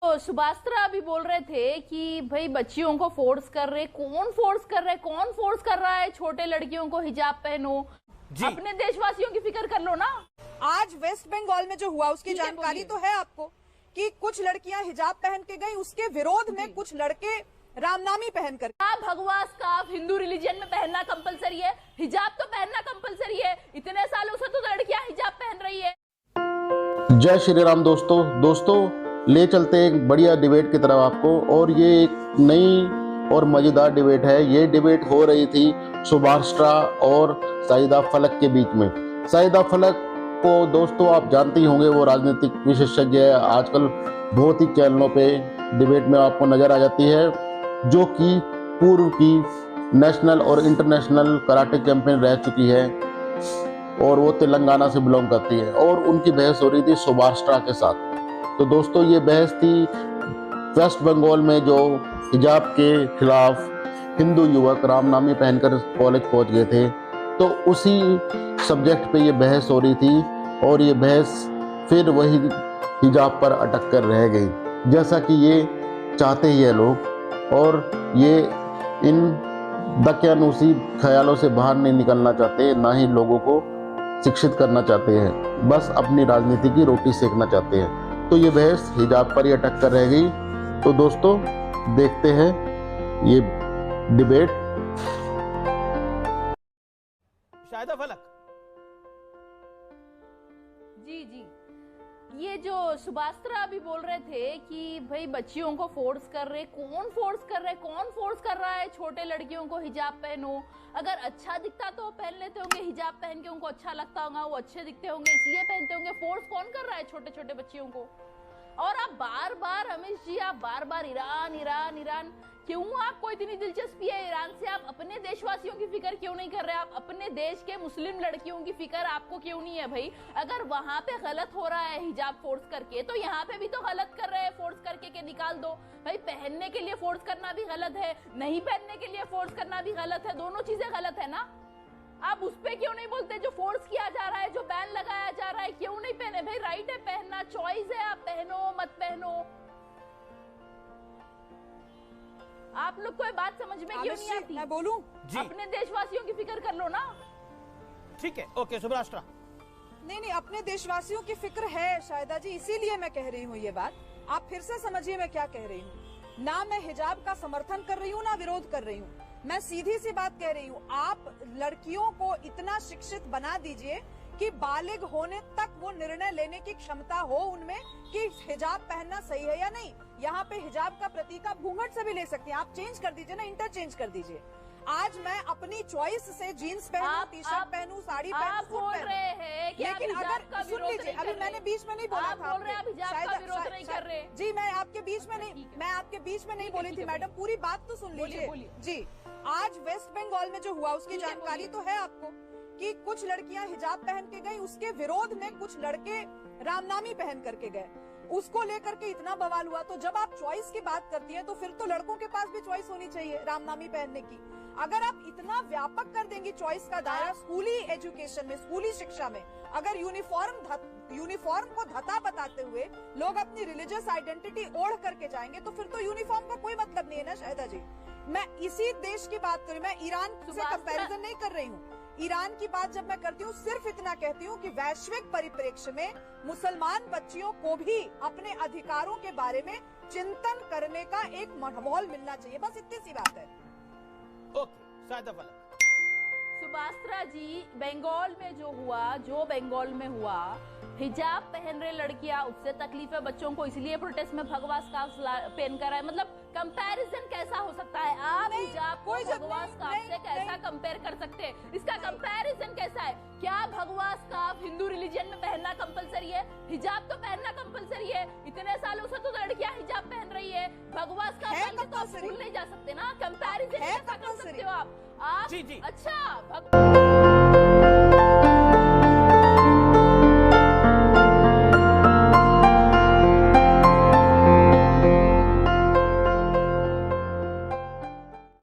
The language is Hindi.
तो सुभास्त्रा अभी बोल रहे थे कि भाई बच्चियों को फोर्स कर रहे, कौन फोर्स कर रहा है, कौन फोर्स कर रहा है छोटे लड़कियों को हिजाब पहनो। अपने देशवासियों की फिक्र कर लो ना। आज वेस्ट बंगाल में जो हुआ उसकी जानकारी तो है आपको कि कुछ लड़कियां हिजाब पहन के गई, उसके विरोध में कुछ लड़के रामनामी पहनकर। भगवा स्कार्फ हिंदू रिलीजन में पहनना कंपलसरी है, हिजाब तो पहनना कंपलसरी है। इतने सालों से तो लड़कियां हिजाब पहन रही है। जय श्री राम दोस्तों ले चलते हैं एक बढ़िया डिबेट की तरफ आपको। और ये एक नई और मजेदार डिबेट है। ये डिबेट हो रही थी सुभास्त्रा और शाहिदा फलक के बीच में। शाहिदा फलक को दोस्तों आप जानते ही होंगे, वो राजनीतिक विशेषज्ञ है। आजकल बहुत ही चैनलों पे डिबेट में आपको नजर आ जाती है, जो कि पूर्व की नेशनल और इंटरनेशनल कराटे चैंपियन रह चुकी है और वो तेलंगाना से बिलोंग करती है। और उनकी बहस हो रही थी सुभास्त्रा के साथ। तो दोस्तों ये बहस थी वेस्ट बंगाल में जो हिजाब के खिलाफ हिंदू युवक रामनामी पहनकर कॉलेज पहुंच गए थे, तो उसी सब्जेक्ट पे ये बहस हो रही थी। और ये बहस फिर वही हिजाब पर अटक कर रह गई, जैसा कि ये चाहते ही है लोग। और ये इन दकियानूसी ख्यालों से बाहर नहीं निकलना चाहते, ना ही लोगों को शिक्षित करना चाहते हैं, बस अपनी राजनीति की रोटी सेकना चाहते हैं। तो ये बहस हिजाब पर ही अटक कर रह गई। तो दोस्तों देखते हैं ये डिबेट। शाहिदा फलक जी ये जो सुभास्त्रा अभी बोल रहे थे कि भाई बच्चियों को फोर्स कर रहे, कौन फोर्स कर रहे, कौन फोर्स कर रहा है छोटे लड़कियों को हिजाब पहनो। अगर अच्छा दिखता तो वो पहन लेते होंगे, हिजाब पहन के उनको अच्छा लगता होगा, वो अच्छे दिखते होंगे इसलिए पहनते होंगे। फोर्स कौन कर रहा है छोटे छोटे बच्चियों को। और आप बार बार अमित जी, आप बार बार ईरान क्यों आपको इतनी दिलचस्पी है ईरान से? आप अपने देशवासियों की फिक्र क्यों नहीं कर रहे? आप अपने देश के मुस्लिम लड़कियों की फिक्र आपको क्यों नहीं है भाई? अगर वहां पे गलत हो रहा है हिजाब फोर्स करके, तो यहाँ पे भी तो गलत कर रहे हैं फोर्स करके के निकाल दो भाई। पहनने के लिए फोर्स करना भी गलत है, नहीं पहनने के लिए फोर्स करना भी गलत है, दोनों चीजें गलत है ना। आप उस पे क्यों नहीं बोलते जो फोर्स किया जा रहा है, जो बैन लगाया जा रहा है, क्यों नहीं पहने भाई? राइट है पहनना, चॉइस है, आप पहनो मत पहनो। आप लोग कोई बात समझ में क्यों नहीं आती? मैं बोलूं? अपने देशवासियों की फिक्र कर लो ना। ठीक है, ओके सुभास्त्रा। नहीं, अपने देशवासियों की फिक्र है शाहिदा जी, इसीलिए मैं कह रही हूँ ये बात। आप फिर से समझिए मैं क्या कह रही हूँ। ना मैं हिजाब का समर्थन कर रही हूँ, ना विरोध कर रही हूँ। मैं सीधी सी बात कह रही हूँ, आप लड़कियों को इतना शिक्षित बना दीजिए कि बालिग होने तक वो निर्णय लेने की क्षमता हो उनमें कि हिजाब पहनना सही है या नहीं। यहाँ पे हिजाब का प्रतीक आप घूंघट से भी ले सकती हैं, आप चेंज कर दीजिए ना, इंटरचेंज कर दीजिए। आज मैं अपनी चॉइस से जीन्स पहनूं, टी शर्ट पहनूं, साड़ी पहनूं, सूट पहनूं, लेकिन अगर सुन लीजिए, अभी मैंने बीच में नहीं बोला था। जी मैं आपके बीच में नहीं बोली थी मैडम, पूरी बात तो सुन लीजिए। जी आज वेस्ट बंगाल में जो हुआ उसकी जानकारी तो है आपको कि कुछ लड़कियां हिजाब पहन के गई, उसके विरोध में कुछ लड़के रामनामी पहन करके गए, उसको लेकर के इतना बवाल हुआ। तो जब आप चॉइस की बात करती हैं तो फिर तो लड़कों के पास भी चॉइस होनी चाहिए रामनामी पहनने की। अगर आप इतना व्यापक कर देंगी चॉइस का दायरा स्कूली एजुकेशन में, स्कूली शिक्षा में, अगर यूनिफॉर्म को धता बताते हुए लोग अपनी रिलीजियस आइडेंटिटी ओढ़ करके जाएंगे, तो फिर तो यूनिफॉर्म का कोई मतलब नहीं है ना शाहिदा जी। मैं इसी देश की बात करूं, मैं ईरान से कंपैरिजन नहीं कर रही हूँ। ईरान की बात जब मैं करती हूँ, सिर्फ इतना कहती हूँ कि वैश्विक परिप्रेक्ष्य में मुसलमान बच्चियों को भी अपने अधिकारों के बारे में चिंतन करने का एक माहौल मिलना चाहिए, बस इतनी सी बात है। ओके शाहिदा फलक। सुभास्त्रा जी, बंगाल में जो बंगाल में हुआ, हिजाब पहन रहे लड़कियां, उससे तकलीफ है बच्चों को, इसलिए प्रोटेस्ट में भगवा स्कार्फ पहन कर आए। मतलब कंपैरिजन कैसा हो सकता है? आप हिजाब को भगवा स्कार्फ से कैसा कंपेयर कर सकते हैं? इसका कंपैरिजन कैसा है? क्या भगवा स्कार्फ हिंदू रिलीजन में पहनना कंपलसरी है? हिजाब तो पहनना कंपलसरी है। इतने सालों से तो लड़कियां हिजाब पहन रही है, भगवा स्कार्फ पहन के तो आप स्कूल नहीं जा सकते ना। कंपैरिजन कैसा कर सकते हो आप? जी अच्छा